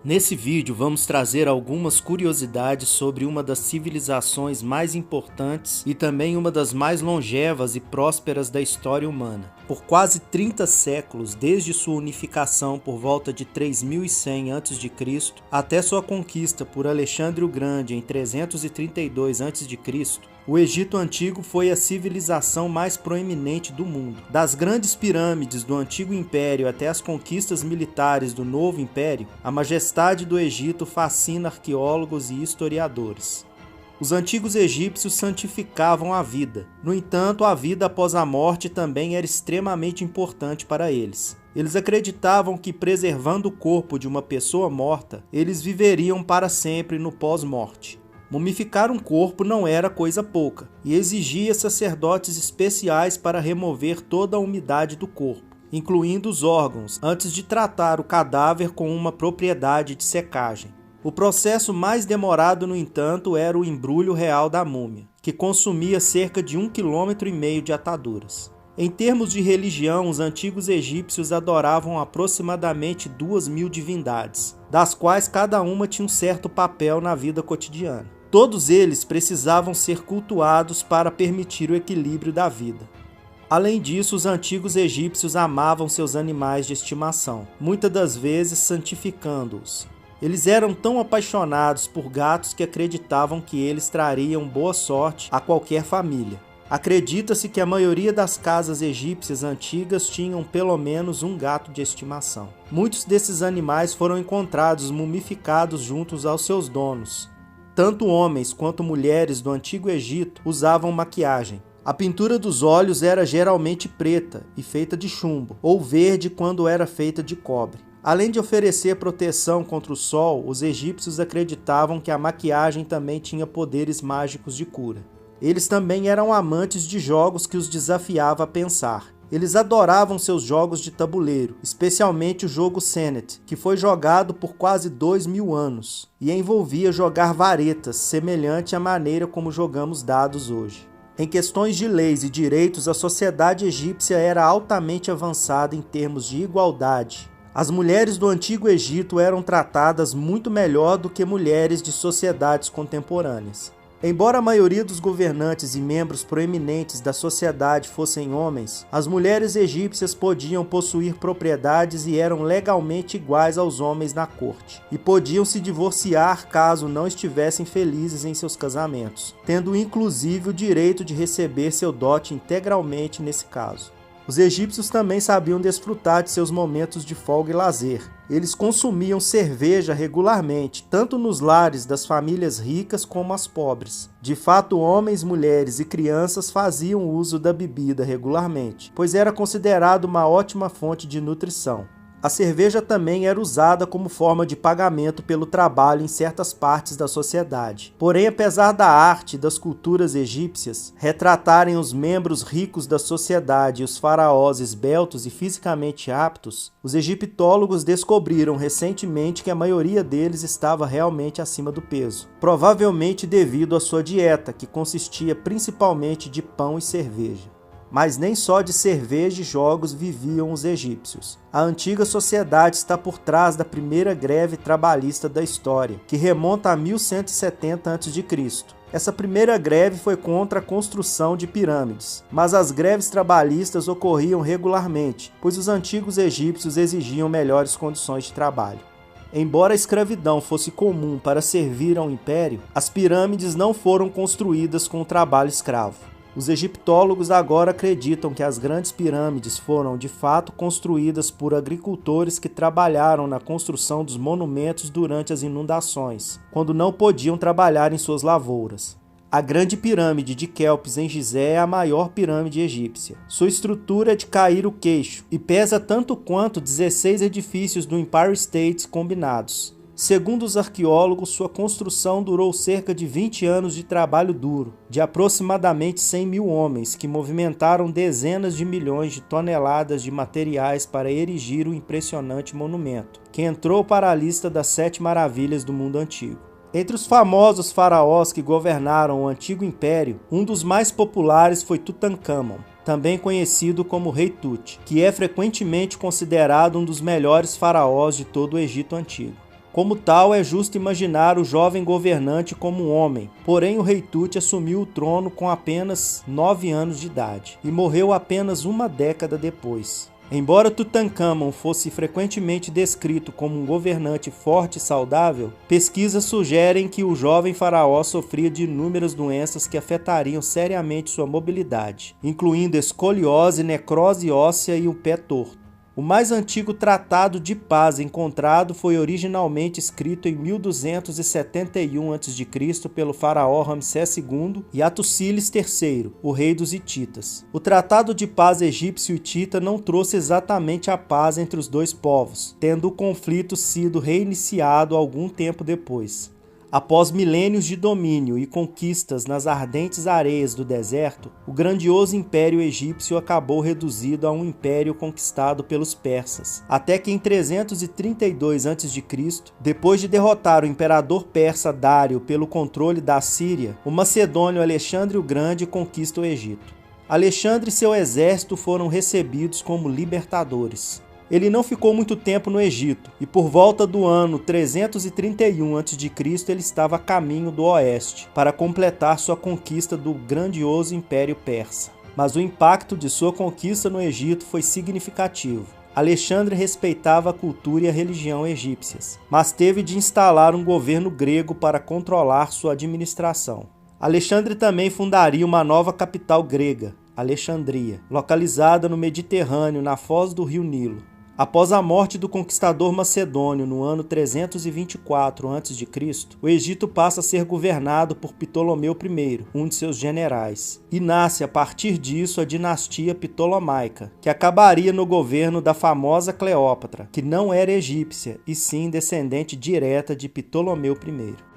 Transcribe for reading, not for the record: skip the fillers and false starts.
Nesse vídeo vamos trazer algumas curiosidades sobre uma das civilizações mais importantes e também uma das mais longevas e prósperas da história humana. Por quase 30 séculos, desde sua unificação por volta de 3100 a.C. até sua conquista por Alexandre o Grande em 332 a.C., o Egito Antigo foi a civilização mais proeminente do mundo. Das grandes pirâmides do Antigo Império até as conquistas militares do Novo Império, a majestade do Egito fascina arqueólogos e historiadores. Os antigos egípcios santificavam a vida. No entanto, a vida após a morte também era extremamente importante para eles. Eles acreditavam que, preservando o corpo de uma pessoa morta, eles viveriam para sempre no pós-morte. Mumificar um corpo não era coisa pouca, e exigia sacerdotes especiais para remover toda a umidade do corpo, incluindo os órgãos, antes de tratar o cadáver com uma propriedade de secagem. O processo mais demorado, no entanto, era o embrulho real da múmia, que consumia cerca de 1,5 km de ataduras. Em termos de religião, os antigos egípcios adoravam aproximadamente 2.000 divindades, das quais cada uma tinha um certo papel na vida cotidiana. Todos eles precisavam ser cultuados para permitir o equilíbrio da vida. Além disso, os antigos egípcios amavam seus animais de estimação, muitas das vezes santificando-os. Eles eram tão apaixonados por gatos que acreditavam que eles trariam boa sorte a qualquer família. Acredita-se que a maioria das casas egípcias antigas tinham pelo menos um gato de estimação. Muitos desses animais foram encontrados mumificados juntos aos seus donos. Tanto homens quanto mulheres do Antigo Egito usavam maquiagem. A pintura dos olhos era geralmente preta e feita de chumbo, ou verde quando era feita de cobre. Além de oferecer proteção contra o sol, os egípcios acreditavam que a maquiagem também tinha poderes mágicos de cura. Eles também eram amantes de jogos que os desafiava a pensar. Eles adoravam seus jogos de tabuleiro, especialmente o jogo Senet, que foi jogado por quase 2.000 anos, e envolvia jogar varetas, semelhante à maneira como jogamos dados hoje. Em questões de leis e direitos, a sociedade egípcia era altamente avançada em termos de igualdade. As mulheres do Antigo Egito eram tratadas muito melhor do que mulheres de sociedades contemporâneas. Embora a maioria dos governantes e membros proeminentes da sociedade fossem homens, as mulheres egípcias podiam possuir propriedades e eram legalmente iguais aos homens na corte, e podiam se divorciar caso não estivessem felizes em seus casamentos, tendo inclusive o direito de receber seu dote integralmente nesse caso. Os egípcios também sabiam desfrutar de seus momentos de folga e lazer. Eles consumiam cerveja regularmente, tanto nos lares das famílias ricas como as pobres. De fato, homens, mulheres e crianças faziam uso da bebida regularmente, pois era considerado uma ótima fonte de nutrição. A cerveja também era usada como forma de pagamento pelo trabalho em certas partes da sociedade. Porém, apesar da arte e das culturas egípcias retratarem os membros ricos da sociedade e os faraós esbeltos e fisicamente aptos, os egiptólogos descobriram recentemente que a maioria deles estava realmente acima do peso, provavelmente devido à sua dieta, que consistia principalmente de pão e cerveja. Mas nem só de cerveja e jogos viviam os egípcios. A antiga sociedade está por trás da primeira greve trabalhista da história, que remonta a 1170 a.C. Essa primeira greve foi contra a construção de pirâmides, mas as greves trabalhistas ocorriam regularmente, pois os antigos egípcios exigiam melhores condições de trabalho. Embora a escravidão fosse comum para servir ao império, as pirâmides não foram construídas com o trabalho escravo. Os egiptólogos agora acreditam que as grandes pirâmides foram, de fato, construídas por agricultores que trabalharam na construção dos monumentos durante as inundações, quando não podiam trabalhar em suas lavouras. A Grande Pirâmide de Quéops em Gizé é a maior pirâmide egípcia. Sua estrutura é de cair o queixo e pesa tanto quanto 16 edifícios do Empire State combinados. Segundo os arqueólogos, sua construção durou cerca de 20 anos de trabalho duro, de aproximadamente 100.000 homens, que movimentaram dezenas de milhões de toneladas de materiais para erigir o impressionante monumento, que entrou para a lista das 7 maravilhas do mundo antigo. Entre os famosos faraós que governaram o Antigo Império, um dos mais populares foi Tutancâmon, também conhecido como Rei Tut, que é frequentemente considerado um dos melhores faraós de todo o Egito Antigo. Como tal, é justo imaginar o jovem governante como um homem, porém o rei Tut assumiu o trono com apenas 9 anos de idade e morreu apenas uma década depois. Embora Tutankhamon fosse frequentemente descrito como um governante forte e saudável, pesquisas sugerem que o jovem faraó sofria de inúmeras doenças que afetariam seriamente sua mobilidade, incluindo escoliose, necrose óssea e um pé torto. O mais antigo tratado de paz encontrado foi originalmente escrito em 1271 a.C. pelo faraó Ramsés II e Hattusilis III, o rei dos hititas. O tratado de paz egípcio-hitita não trouxe exatamente a paz entre os dois povos, tendo o conflito sido reiniciado algum tempo depois. Após milênios de domínio e conquistas nas ardentes areias do deserto, o grandioso Império Egípcio acabou reduzido a um império conquistado pelos persas, até que em 332 a.C., depois de derrotar o imperador persa Dário pelo controle da Síria, o macedônio Alexandre o Grande conquista o Egito. Alexandre e seu exército foram recebidos como libertadores. Ele não ficou muito tempo no Egito, e por volta do ano 331 a.C. ele estava a caminho do oeste, para completar sua conquista do grandioso Império Persa. Mas o impacto de sua conquista no Egito foi significativo. Alexandre respeitava a cultura e a religião egípcias, mas teve de instalar um governo grego para controlar sua administração. Alexandre também fundaria uma nova capital grega, Alexandria, localizada no Mediterrâneo, na foz do rio Nilo. Após a morte do conquistador macedônio no ano 324 a.C., o Egito passa a ser governado por Ptolomeu I, um de seus generais, e nasce a partir disso a dinastia Ptolomaica, que acabaria no governo da famosa Cleópatra, que não era egípcia e sim descendente direta de Ptolomeu I.